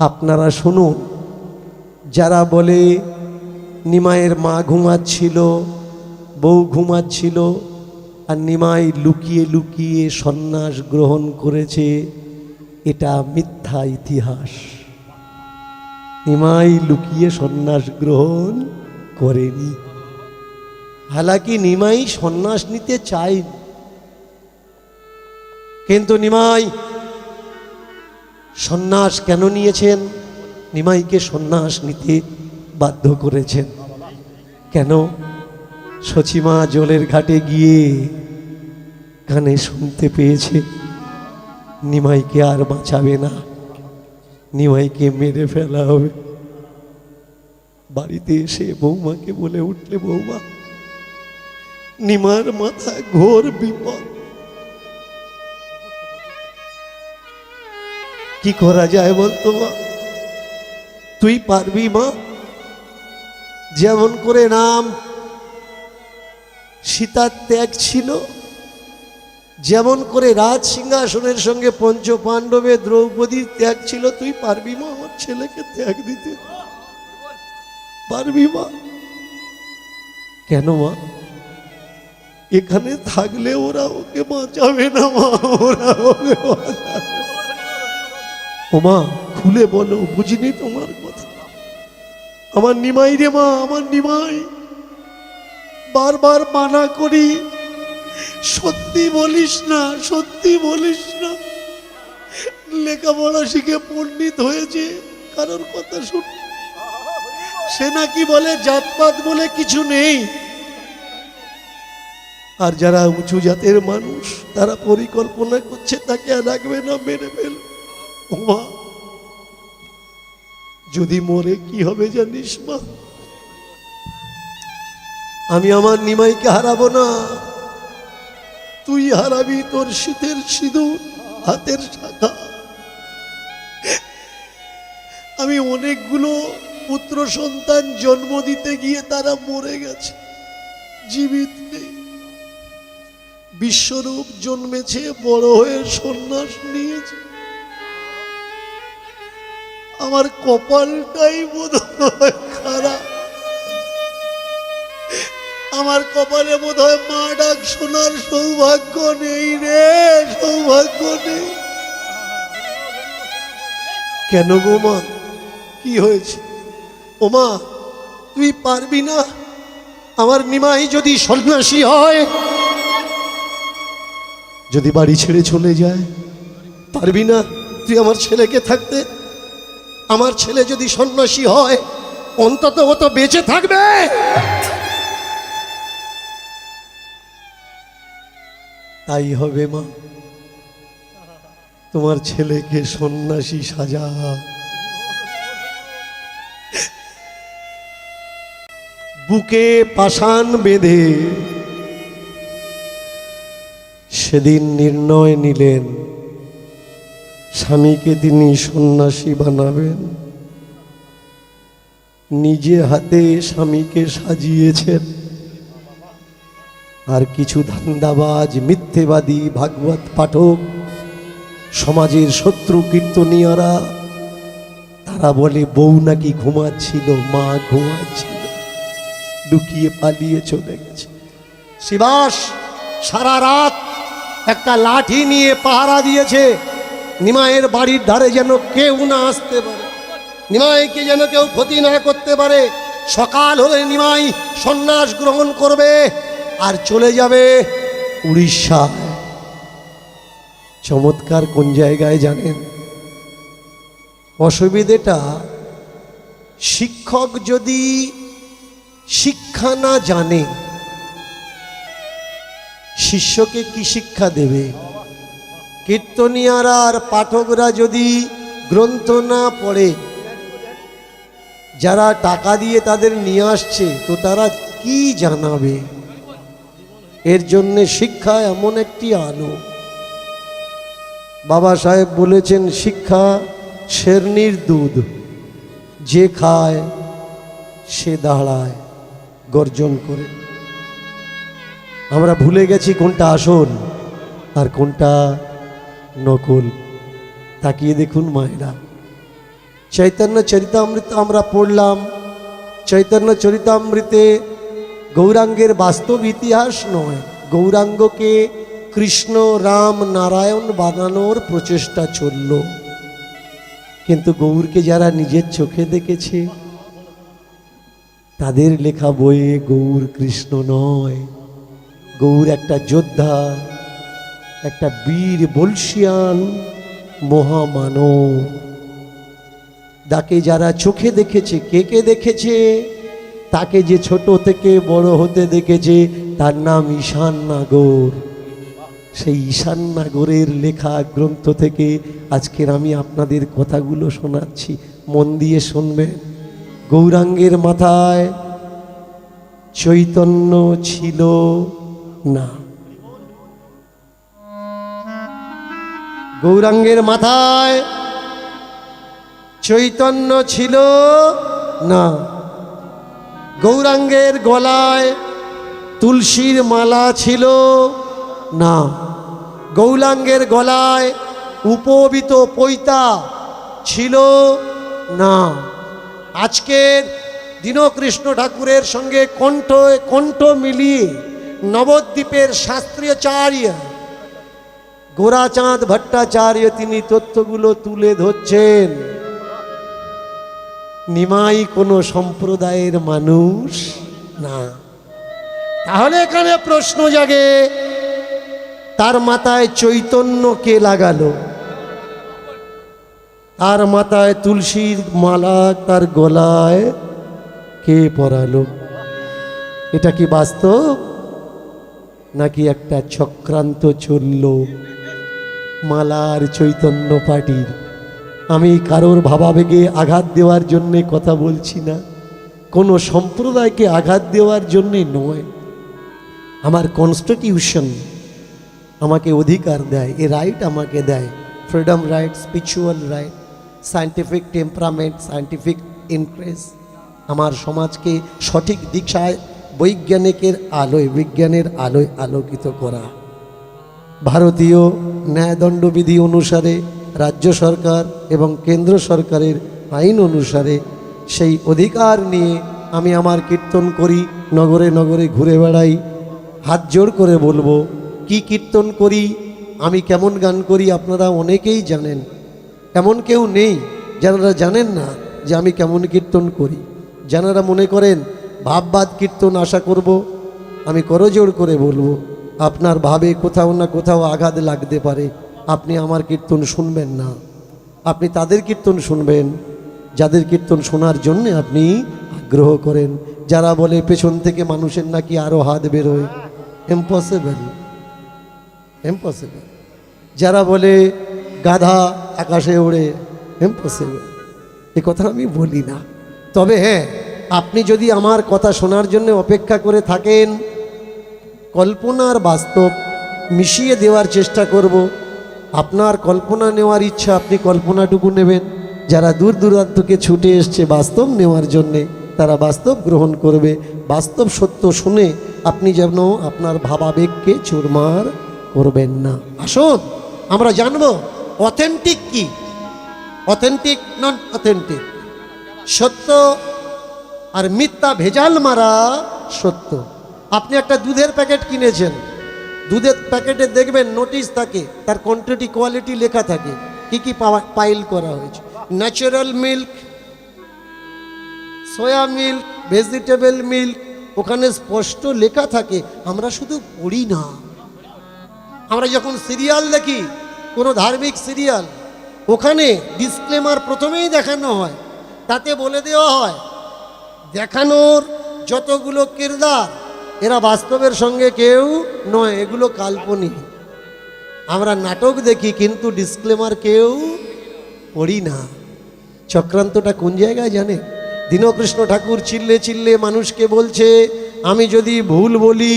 আপনারা শুনুন, যারা বলে নিমাইয়ের মা ঘুমাচ্ছিল, বউ ঘুমাচ্ছিল, আর নিমাই লুকিয়ে লুকিয়ে সন্ন্যাস গ্রহণ করেছে, এটা মিথ্যা ইতিহাস। নিমাই লুকিয়ে সন্ন্যাস গ্রহণ করেনি। হালাকি নিমাই সন্ন্যাস নিতে চায়নি, কিন্তু নিমাই সন্ন্যাস কেন নিয়েছেন? নিমাইকে সন্ন্যাস নিতে বাধ্য করেছেন। কেন? সচিমা জলের ঘাটে গিয়ে কানে শুনতে পেয়েছে নিমাইকে আর বাঁচাবে না, নিমাইকে মেরে ফেলা হবে। বাড়িতে এসে বৌমাকে বলে উঠলে, বৌমা, নিমার মাথায় ঘোর বিপদ, কি করা যায় বলতো মা? তুই পারবি মা? যেমন করে রাম সীতার ত্যাগ ছিল, যেমন করে রাজ সিংহাসনের সঙ্গে পঞ্চ পাণ্ডবে দ্রৌপদীর ত্যাগ ছিল, তুই পারবি মা আমার ছেলেকে ত্যাগ দিতে? পারবি মা? কেন মা? এখানে থাকলে ওরা ওকে বাঁচাবে না মা, ওরা ওকে বাঁচাবে। ও মা, খুলে বলো, বুঝিনি তোমার কথা। আমার নিমাই রে মা, আমার নিমাই, বারবার মানা করি, সত্যি বলিস না, সত্যি বলিস না। লেখাপড়া শিখে পণ্ডিত হয়েছে, কারোর কথা শুন। সে নাকি বলে জাতপাত বলে কিছু নেই, আর যারা উঁচু জাতের মানুষ তারা পরিকল্পনা করছে তাকে আর রাখবে না, মেরে ফেলবে। ও মা, যদি মরে কি হবে জানিস মা? আমি আমার নিমাইকে হারাবো না, তুই হারাবি তোর শীতের সিঁদুর, হাতের শাখা। আমি অনেকগুলো পুত্র সন্তান জন্ম দিতে গিয়ে তারা মরে গেছে, জীবিত নেই। বিশ্বরূপ জন্মেছে, বড় হয়ে সন্ন্যাস নিয়েছে। আমার কপালটাই বোধহয় খারাপ, আমার কপালে বোধহয় মা ডাক শোনার সৌভাগ্য নেই রে, সৌভাগ্য নেই। কেন গো মা, কি হয়েছে? ও মা, তুই পারবি না? আমার নিমাই যদি সন্ন্যাসী হয়, যদি বাড়ি ছেড়ে চলে যায়, পারবি না তুই আমার ছেলেকে থাকতে? আমার ছেলে যদি সন্ন্যাসী হয়, অন্তত ও তো বেঁচে থাকবে। তাই হবে মা, তোমার ছেলেকে সন্ন্যাসী সাজা। বুকে পাষাণ বেঁধে সেদিন নির্ণয় নিলেন স্বামীকে তিনি সন্ন্যাসী বানাবেন। নিজে হাতে স্বামীকে সাজিয়েছেন, আর কিছু ধান্দাবাজ মিথ্যেবাদী ভাগবত পাঠক, সমাজের শত্রু কীর্তনীয়রা, তারা বলে বউ নাকি ঘুমাচ্ছিল, মা ঘুমাচ্ছিল, লুকিয়ে পালিয়ে চলে গেছে। শিবাস সারা রাত একটা লাঠি নিয়ে পাহারা দিয়েছে, নিমাইয়ের বাড়ির ধারে যেন কেউ না আসতে পারে, নিমাইকে যেন কেউ ক্ষতি না করতে পারে। সকাল হলে নিমাই সন্ন্যাস গ্রহণ করবে আর চলে যাবে উড়িষ্যায়। চমৎকার কোন জায়গায় জানেন? অসুবিধেটা, শিক্ষক যদি শিক্ষা না জানে, শিষ্যকে কি শিক্ষা দেবে? কীর্তনীয়ারা আর পাঠকরা যদি গ্রন্থ না পড়ে, যারা টাকা দিয়ে তাদের নিয়ে আসছে, তো তারা কি জানাবে? এর জন্যে শিক্ষা এমন একটি আলো। বাবা সাহেব বলেছেন, শিক্ষা শেরনির দুধ, যে খায় সে দাঁড়ায় গর্জন করে। আমরা ভুলে গেছি কোনটা আসল আর কোনটা নকল। তাকিয়ে দেখুন মায়েরা, চৈতন্য চরিতামৃত আমরা পড়লাম। চৈতন্য চরিতামৃতে গৌরাঙ্গের বাস্তব ইতিহাস নয়, গৌরাঙ্গকে কৃষ্ণ রাম নারায়ণ বানানোর প্রচেষ্টা চলল। কিন্তু গৌরকে যারা নিজের চোখে দেখেছে তাদের লেখা বইয়ে গৌর কৃষ্ণ নয়, গৌর একটা যোদ্ধা, একটা বীর বলশিয়ান মহামানব। তাকে যারা চোখে দেখেছে, কে কে দেখেছে? তাকে যে ছোট থেকে বড় হতে দেখেছে তার নাম ঈশান নাগর। সেই ঈশান নাগরের লেখা গ্রন্থ থেকে আজকের আমি আপনাদের কথাগুলো শোনাচ্ছি, মন দিয়ে শুনবেন। গৌরাঙ্গের মাথায় চৈতন্য ছিল না, গৌরাঙ্গের মাথায় চৈতন্য ছিল না। গৌরাঙ্গের গলায় তুলসীর মালা ছিল না, গৌরাঙ্গের গলায় উপবিত পৈতা ছিল না। আজকের দীনকৃষ্ণ ঠাকুরের সঙ্গে কণ্ঠ মিলিয়ে নবদ্বীপের শাস্ত্রীয়চার্য গোরাচাঁদ ভট্টাচার্য তিনি তথ্যগুলো তুলে ধরছেন। নিমাই কোনো সম্প্রদায়ের মানুষ না। তাহলে এখানে প্রশ্ন জাগে, তার মাথায় চৈতন্য কে লাগালো? তার মাথায় তুলসীর মালা তার গলায় কে পরালো? এটা কি বাস্তব নাকি একটা চক্রান্ত চলল মালার চৈতন্য পার্টির? আমি কারোর ভাবাবেগে আঘাত দেওয়ার জন্যে কথা বলছি না, কোনো সম্প্রদায়কে আঘাত দেওয়ার জন্যে নয়। আমার কনস্টিটিউশন আমাকে অধিকার দেয়, এ রাইট আমাকে দেয়, freedom right, spiritual right, scientific temperament, scientific interest, আমার সমাজকে সঠিক দিশায় বৈজ্ঞানিকের আলোয়, বিজ্ঞানের আলোয় আলোকিত করা। ভারতীয় ন্যায়দণ্ডবিধি অনুসারে রাজ্য সরকার এবং কেন্দ্র সরকারের আইন অনুসারে সেই অধিকার নিয়ে আমি আমার কীর্তন করি, নগরে নগরে ঘুরে বেড়াই। হাত জোড় করে বলবো, কি কীর্তন করি, আমি কেমন গান করি আপনারা অনেকেই জানেন। এমন কেউ নেই যারা জানেন না যে আমি কেমন কীর্তন করি। যারা মনে করেন ভাববাদ কীর্তন আশা করব, আমি করজোড় করে বলবো, আপনার ভাবে কোথাও না কোথাও আঘাত লাগতে পারে, আপনি আমার কীর্তন শুনবেন না। আপনি তাদের কীর্তন শুনবেন যাদের কীর্তন শোনার জন্য আপনি আগ্রহ করেন। যারা বলে পেছন থেকে মানুষের নাকি আরও হাত বেরোয়, ইম্পসিবল, ইম্পসিবল। যারা বলে গাধা আকাশে ওড়ে, ইম্পসিবল। এ কথা আমি বলি না। তবে হ্যাঁ, আপনি যদি আমার কথা শোনার জন্য অপেক্ষা করে থাকেন, কল্পনার বাস্তব মিশিয়ে দেওয়ার চেষ্টা করব। আপনার কল্পনা নেওয়ার ইচ্ছা, আপনি কল্পনাটুকু নেবেন। যারা দূর দূরান্তকে ছুটে এসছে বাস্তব নেওয়ার জন্যে, তারা বাস্তব গ্রহণ করবে। বাস্তব সত্য শুনে আপনি যেন আপনার ভাবাবেগকে চুরমার করবেন না। আসুন আমরা জানব অথেন্টিক কি, অথেন্টিক নন অথেন্টিক, সত্য আর মিথ্যা ভেজাল মারা সত্য। আপনি একটা দুধের প্যাকেট কিনেছেন, দুধের প্যাকেটে দেখবেন নোটিশ থাকে, তার কোয়ান্টিটি কোয়ালিটি লেখা থাকে, কি কি পাইল করা হয়েছে। ন্যাচারাল মিল্ক, সোয়া মিল্ক, ভেজিটেবল মিল্ক, ওখানে স্পষ্ট লেখা থাকে। আমরা শুধু পড়ি না, আমরা যখন সিরিয়াল দেখি, কোনো ধার্মিক সিরিয়াল, ওখানে ডিসক্লেমার প্রথমেই দেখানো হয়। তাতে বলে দেওয়া হয় দেখানোর যতগুলো কিরদার এরা বাস্তবের সঙ্গে কেউ নয়, এগুলো কাল্পনিক। আমরা নাটক দেখি কিন্তু ডিসক্লেমার কেউ পড়ি না। চক্রান্তটা কোন জায়গায় জানে? দীনকৃষ্ণ ঠাকুর চিল্লে চিল্লে মানুষকে বলছে, আমি যদি ভুল বলি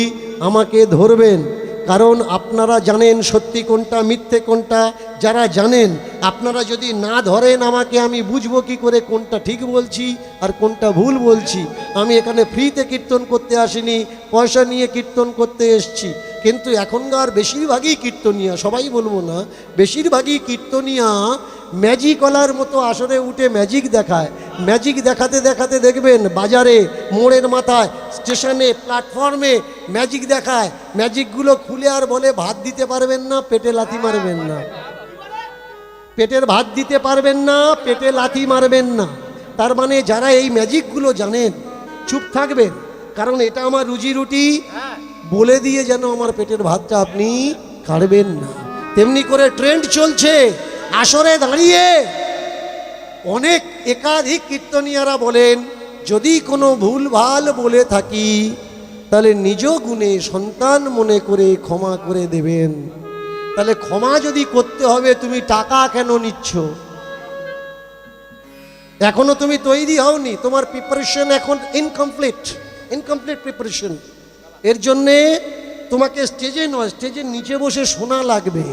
আমাকে ধরবেন, কারণ আপনারা জানেন সত্যি কোনটা মিথ্যে কোনটা। যারা জানেন, আপনারা যদি না ধরেন আমাকে, আমি বুঝবো কি করে কোনটা ঠিক বলছি আর কোনটা ভুল বলছি। আমি এখানে ফ্রিতে কীর্তন করতে আসিনি, পয়সা নিয়ে কীর্তন করতে এসছি। কিন্তু এখনকার বেশিরভাগই কীর্তনিয়া, সবাই বলবো না, বেশিরভাগই কীর্তনিয়া ম্যাজিকওয়ালার মতো আসরে উঠে ম্যাজিক দেখায়। ম্যাজিক দেখাতে দেখাতে দেখবেন বাজারে, মোড়ের মাথায়, স্টেশনে, প্ল্যাটফর্মে ম্যাজিক দেখায়। ম্যাজিকগুলো খুলে আর বলে ভাত দিতে পারবেন না, পেটে লাথি মারবেন না। পেটের ভাত দিতে পারবেন না, পেটে লাথি মারবেন না। তার মানে যারা এই ম্যাজিকগুলো জানেন চুপ থাকবেন, কারণ এটা আমার রুজি রুটি, বলে দিয়ে যেন আমার পেটের ভাতটা আপনি কাটবেন না। তেমনি করে ট্রেন্ড চলছে, আসরে দাঁড়িয়ে অনেক একাধিক কীর্তনিয়ারা বলেন, যদি কোনো ভুলভাল বলে থাকি তাহলে নিজ গুণে সন্তান মনে করে ক্ষমা করে দেবেন। তাহলে ক্ষমা যদি করতে হবে, তুমি টাকা কেন নিচ্ছ? এখনো তুমি তৈরি হওনি, তোমার প্রিপারেশন এখন ইনকমপ্লিট প্রিপারেশন। এর জন্যে তোমাকে স্টেজে নয়, স্টেজের নিচে বসে শোনা লাগবে।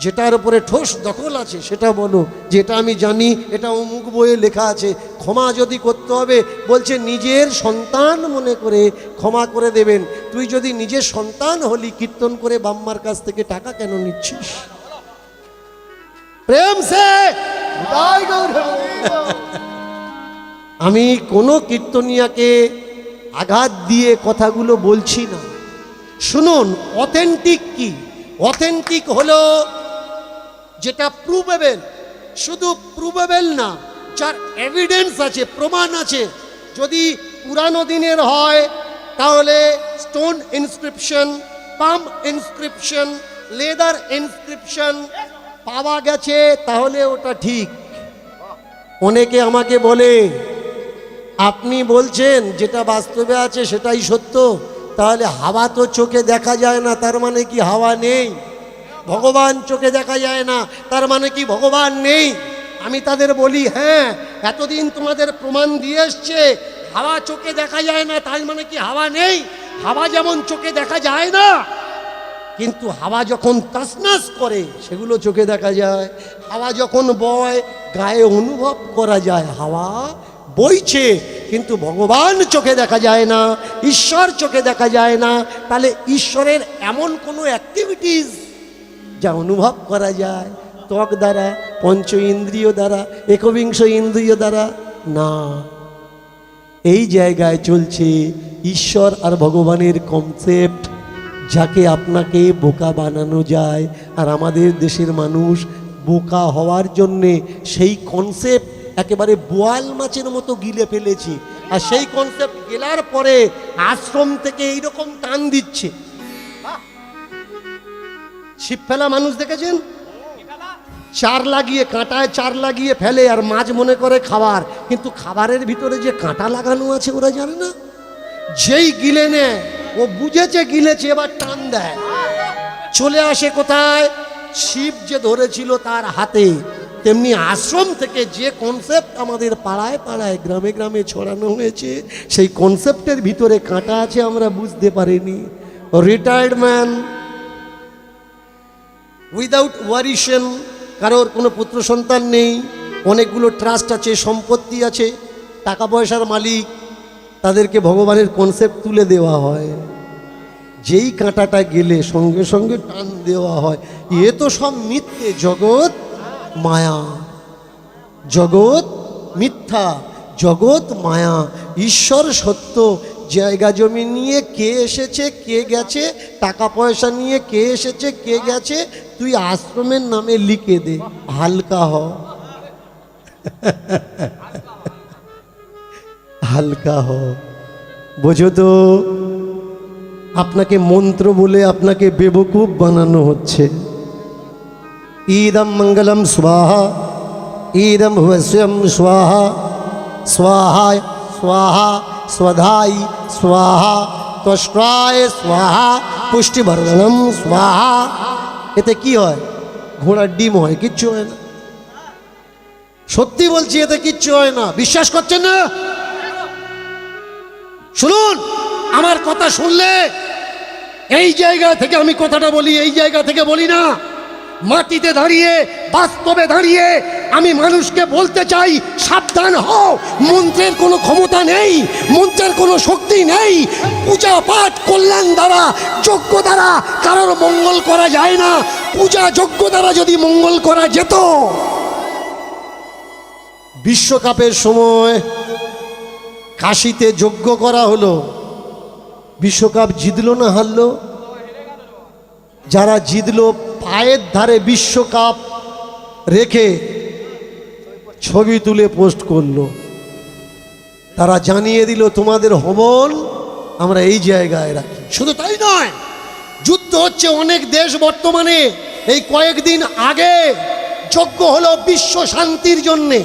যেটার উপরে ঠোস দখল আছে সেটা বলো, যেটা আমি জানি, এটা অমুক বইয়ে লেখা আছে। ক্ষমা যদি করতে হবে, বলছে নিজের সন্তান মনে করে ক্ষমা করে দেবেন। তুই যদি নিজের সন্তান হলি, কীর্তন করে বাম্মার কাছ থেকে টাকা কেন নিচ্ছিস? প্রেম সে আমি কোনো কীর্তনিয়াকে আঘাত দিয়ে কথাগুলো বলছি না। শুনুন, অথেন্টিক কি? অথেন্টিক হলো যেটা প্রুভেবল, শুধু প্রুভেবল না, যার এভিডেন্স আছে, প্রমাণ আছে। যদি পুরানো দিনের হয় তাহলে স্টোন ইনস্ক্রিপশন, পাম ইনস্ক্রিপশন, লেদার ইনস্ক্রিপশন পাওয়া গেছে, তাহলে ওটা ঠিক। অনেকে আমাকে বলে, আপনি বলছেন যেটা বাস্তবে আছে সেটাই সত্য, তাহলে হাওয়া তো চোখে দেখা যায় না, তার মানে কি হাওয়া নেই? ভগবান চোখে দেখা যায় না, তার মানে কি ভগবান নেই? আমি তাদের বলি, হ্যাঁ, এতদিন তোমাদের প্রমাণ দিয়ে এসছে হাওয়া চোখে দেখা যায় না, তাই মানে কি হাওয়া নেই? হাওয়া যেমন চোখে দেখা যায় না, কিন্তু হাওয়া যখন তছনছ করে সেগুলো চোখে দেখা যায়। হাওয়া যখন বয় গায়ে অনুভব করা যায় হাওয়া বইছে, কিন্তু ভগবান চোখে দেখা যায় না, ঈশ্বর চোখে দেখা যায় না। তাহলে ঈশ্বরের এমন কোনো অ্যাক্টিভিটিস যা অনুভব করা যায় ত্বক দ্বারা, পঞ্চ ইন্দ্রিয় দ্বারা, একবিংশ ইন্দ্রিয় দ্বারা না। এই জায়গায় চলছে ঈশ্বর আর ভগবানের কনসেপ্ট, যাকে আপনাকে বোকা বানানো যায়। আর আমাদের দেশের মানুষ বোকা হওয়ার জন্যে সেই কনসেপ্ট একেবারে বোয়াল মাছের মতো গিলে ফেলেছি। আর সেই কনসেপ্ট গেলার পরে আশ্রম থেকে এইরকম টান দিচ্ছে। ছিপ ফেলা মানুষ দেখেছেন? চার লাগিয়ে, কাঁটায় চার লাগিয়ে ফেলে আর মাছ মনে করে খাবার, কিন্তু খাবারের ভিতরে যে কাঁটা লাগানো আছে ওরা জানে না। যেই গিলে নেয়, ও বুঝেছে গিলেছে, এবার টান দেয়, চলে আসে কোথায়? ছিপ যে ধরেছিল তার হাতে। তেমনি আশ্রম থেকে যে কনসেপ্ট আমাদের পাড়ায় পাড়ায়, গ্রামে গ্রামে ছড়ানো হয়েছে, সেই কনসেপ্টের ভিতরে কাঁটা আছে আমরা বুঝতে পারিনি। রিটায়ার্ড ম্যান উইদাউট ওয়ারিশন, কারোর কোনো পুত্র সন্তান নেই, অনেকগুলো ট্রাস্ট আছে, সম্পত্তি আছে, টাকা পয়সার মালিক, তাদেরকে ভগবানের কনসেপ্ট তুলে দেওয়া হয়। যেই কাঁটাটা গেলে সঙ্গে সঙ্গে টান দেওয়া হয়। এ তো সব মিথ্যে, জগৎ মায়া, জগৎ মিথ্যা, জগৎ মায়া, ঈশ্বর সত্য। জায়গা জমি নিয়ে কে এসেছে কে গেছে, টাকা পয়সা নিয়ে কে এসেছে কে গেছে, তুই আশ্রমের নামে লিখে দে, হালকা হ, হালকা হ। বোঝো তো, আপনাকে মন্ত্র বলে আপনাকে বেবকুফ বানানো হচ্ছে। ইদম মঙ্গলম স্বাহা, ইদম ভুবস্যম স্বাহা, স্বাহা স্বাহা, স্বধাই স্বাহা, ত্বষ্টায় স্বাহা, পুষ্টিবর্ধনম স্বাহা। এতে কি হয়? ঘোড়ার ডিম হয়, কিচ্ছু হয় না। সত্যি বলছি, এতে কিচ্ছু হয় না। বিশ্বাস করছেন না? শুনুন, আমার কথা শুনলে, এই জায়গা থেকে আমি কথাটা বলি, এই জায়গা থেকে বলি না। মাটিতে দাঁড়িয়ে, বাস্তবে দাঁড়িয়ে আমি মানুষকে বলতে চাই, সাবধান হও। মন্ত্রের কোনো ক্ষমতা নেই, মন্ত্রের কোনো শক্তি নেই। পূজা পাঠ কল্যাণ দ্বারা, যজ্ঞ দ্বারা কারোর মঙ্গল করা যায় না। পূজা যজ্ঞ দ্বারা যদি মঙ্গল করা যেত। বিশ্বকাপের সময় কাশীতে যজ্ঞ করা হলো, বিশ্বকাপ জিতলো না হারলো? যারা জিতলো পায়ের ধারে বিশ্বকাপ রেখে ছবি তুলে পোস্ট করলো। তারা জানিয়ে দিল তোমাদের হবন আমরা এই জায়গায় রাখি। শুধু তাই নয়, যুদ্ধ হচ্ছে অনেক দেশ বর্তমানে। এই কয়েকদিন আগে যজ্ঞ হলো বিশ্ব শান্তির জন্যে।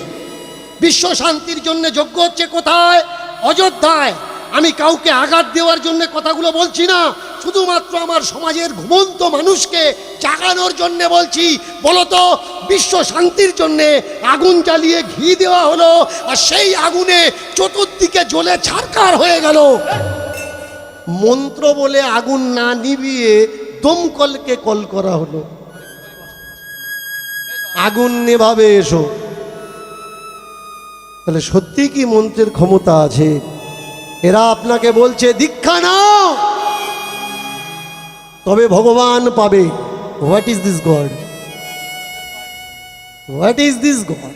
বিশ্ব শান্তির জন্য যজ্ঞ হচ্ছে কোথায়? অযোধ্যায়। আমি কাউকে আঘাত দেওয়ার জন্য কথাগুলো বলছি না, শুধুমাত্র আমার সমাজের ঘুমন্ত মানুষকে জাগানোর জন্য বলছি। বলতো, বিশ্ব শান্তির জন্যে আগুন জ্বালিয়ে ঘি দেওয়া হলো, আর সেই আগুনে চতুর্দিকে জ্বলে ছারখার হয়ে গেল। মন্ত্র বলে আগুন না নিভিয়ে দমকলকে কল করা হলো, আগুন নেভাবে এসো। তাহলে সত্যি কি মন্ত্রের ক্ষমতা আছে? এরা আপনাকে বলছে দীক্ষা নাও তবে ভগবান পাবে। What is this goat? What is this goat?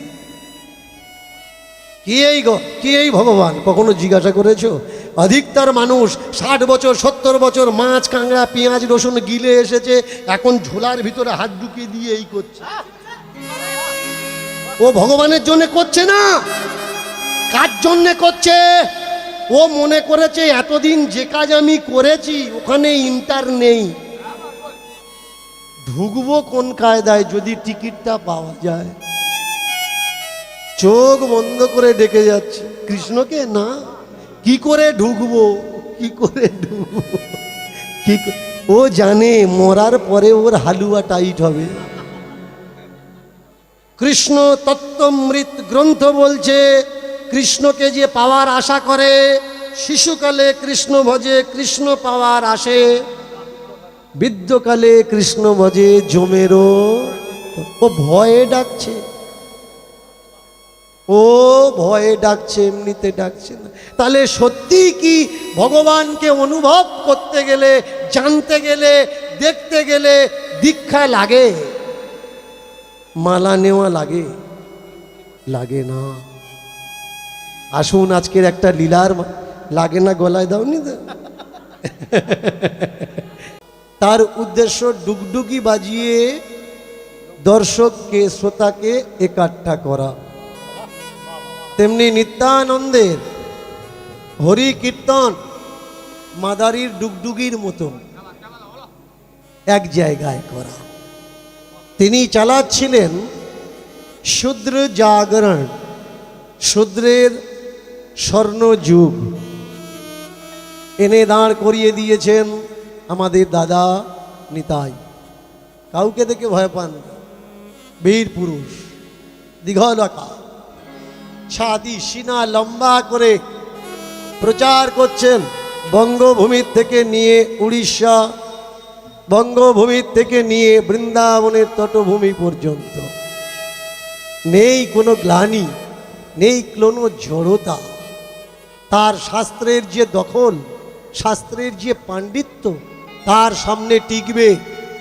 কি এই ভগবান? কখনো জিজ্ঞাসা করেছো? অধিকতর মানুষ 60 বছর 70 বছর মাছ কাঁকড়া পেঁয়াজ রসুন গিলে এসেছে, এখন ঝোলার ভিতরে হাত ঢুকিয়ে দিয়ে এই করছে। ও ভগবানের জন্য করছে না, কার জন্যে করছে? ও মনে করেছে এতদিন যে কাজ আমি করেছি ওখানে ইন্টার নেই, ঢুকবো কোন কায়দায় যদি টিকিটটা পাওয়া যায়। চোখ বন্ধ করে ডেকে যাচ্ছে কৃষ্ণকে, না কি করে ঢুকবো, কি করে ঢুকবো, ও জানে মরার পরে ওর হালুয়া টাইট হবে। কৃষ্ণ তত্ত্বমৃত গ্রন্থ বলছে, কৃষ্ণকে যে পাওয়ার আশা করে শিশুকালে কৃষ্ণ ভজে কৃষ্ণ পাওয়ার আসে, বৃদ্ধকালে কৃষ্ণ ভজে জমেরও। ও ভয়ে ডাকছে, ও ভয়ে ডাকছে, এমনিতে ডাকছে না। তাহলে সত্যি কি ভগবানকে অনুভব করতে গেলে, জানতে গেলে, দেখতে গেলে দীক্ষা লাগে? মালা নেওয়া লাগে? লাগে না। আসুন আজকের একটা লীলার, লাগে না গলায় দাওনি তো? তার উদ্দেশ্য ডুগডুগি বাজিয়ে দর্শককে শ্রোতাকে একাট্টা করা। তেমনি নিত্যানন্দের হরি কীর্তন মাদারির ডুগডুগির মতো এক জায়গায় করা। তিনি চালাচ্ছিলেন শূদ্র জাগরণ, শূদ্রের স্বর্ণযুগ এনে দাঁড় করিয়ে দিয়েছেন আমাদের দাদা নিতাই। কাউকে দেখে ভয় পান না, বীর পুরুষ, দীঘলকা ছাতি সিনা লম্বা করে প্রচার করছেন। বঙ্গভূমির থেকে নিয়ে উড়িষ্যা, বঙ্গভূমির থেকে নিয়ে বৃন্দাবনের তটভূমি পর্যন্ত নেই কোনো গ্লানি, নেই কোনো জড়তা। তার শাস্ত্রের যে দখল, শাস্ত্রের যে পাণ্ডিত্য, তার সামনে টিকবে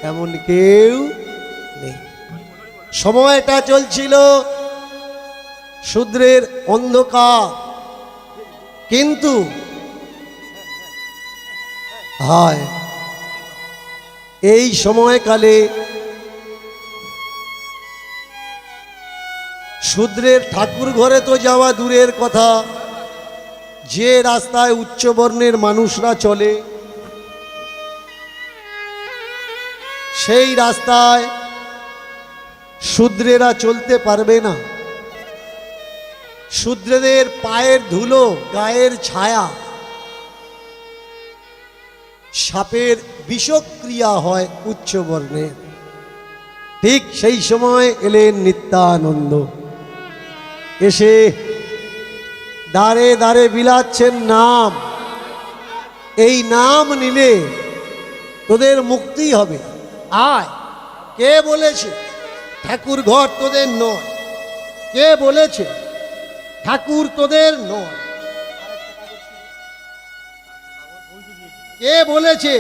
এমন কেউ নেই। সময়টা চলছিল শূদ্রের অন্ধকার, কিন্তু হয় এই সময়কালে শূদ্রের ঠাকুর ঘরে তো যাওয়া দূরের কথা, যে রাস্তায় উচ্চবর্ণের মানুষরা চলে সেই রাস্তায় শূদ্রেরা চলতে পারবে না। শূদ্রদের পায়ের ধুলো, গায়ের ছায়া, সাপের বিষক্রিয়া হয় উচ্চবর্ণের। ঠিক সেই সময় এলেন নিত্যানন্দ, এসে দাঁড়ে দাঁড়ে বিলাচ্ছেন নাম। এই নাম নিলে তোদের মুক্তি হবে, আয় কে বলেছে ঠাকুর ঘর তোদের নয়? কে বলেছে ঠাকুর তোদের নয়? কে বলেছে?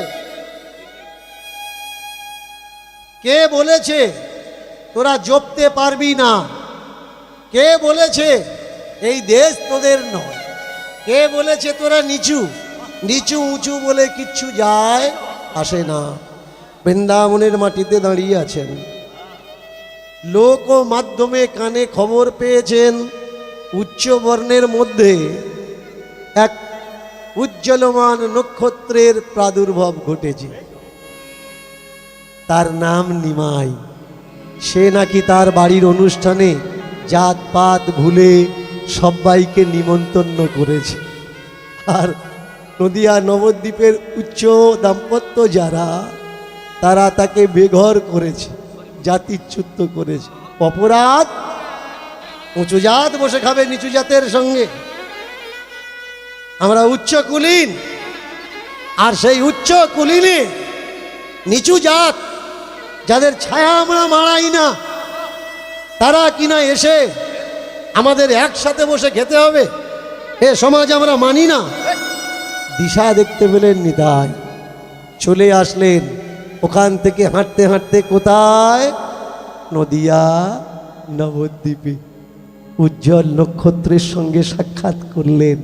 কে বলেছে তোরা জপতে পারবি না? কে বলেছে এই দেশ তোদের নয়? কে বলেছে তোরা নিচু? নিচু উঁচু বলে কিচ্ছু যায় আসে না। বৃন্দাবনের মাটিতে দাঁড়িয়ে আছেন, লোক ও মাধ্যমে কানে খবর পেয়েছেন উচ্চ বর্ণের মধ্যে এক উজ্জ্বলমান নক্ষত্রের প্রাদুর্ভাব ঘটেছে। তার নাম নিমাই। সে নাকি তার বাড়ির অনুষ্ঠানে জাতপাত ভুলে সবাইকে নিমন্ত্রণ করেছে। আর নদিয়া নবদ্বীপের উচ্চ দাম্পত্য যারা, তারা তাকে বেঘর করেছে, জাতিচ্যুত করেছে। অপরাধ, উঁচু জাত বসে খাবে নিচু জাতের সঙ্গে। আমরা উচ্চ কুলীন, আর সেই উচ্চ কুলীনে নিচু জাত যাদের ছায়া আমরা মারাই না, তারা কিনা এসে আমাদের একসাথে বসে খেতে হবে, এ সমাজ আমরা মানি না। দিশা দেখতে পেলেন নিতাই, চলে আসলেন। ওখান থেকে হাঁটতে হাঁটতে কোথায়? নদিয়া নবদ্বীপে উজ্জ্বল নক্ষত্রের সঙ্গে সাক্ষাৎ করলেন।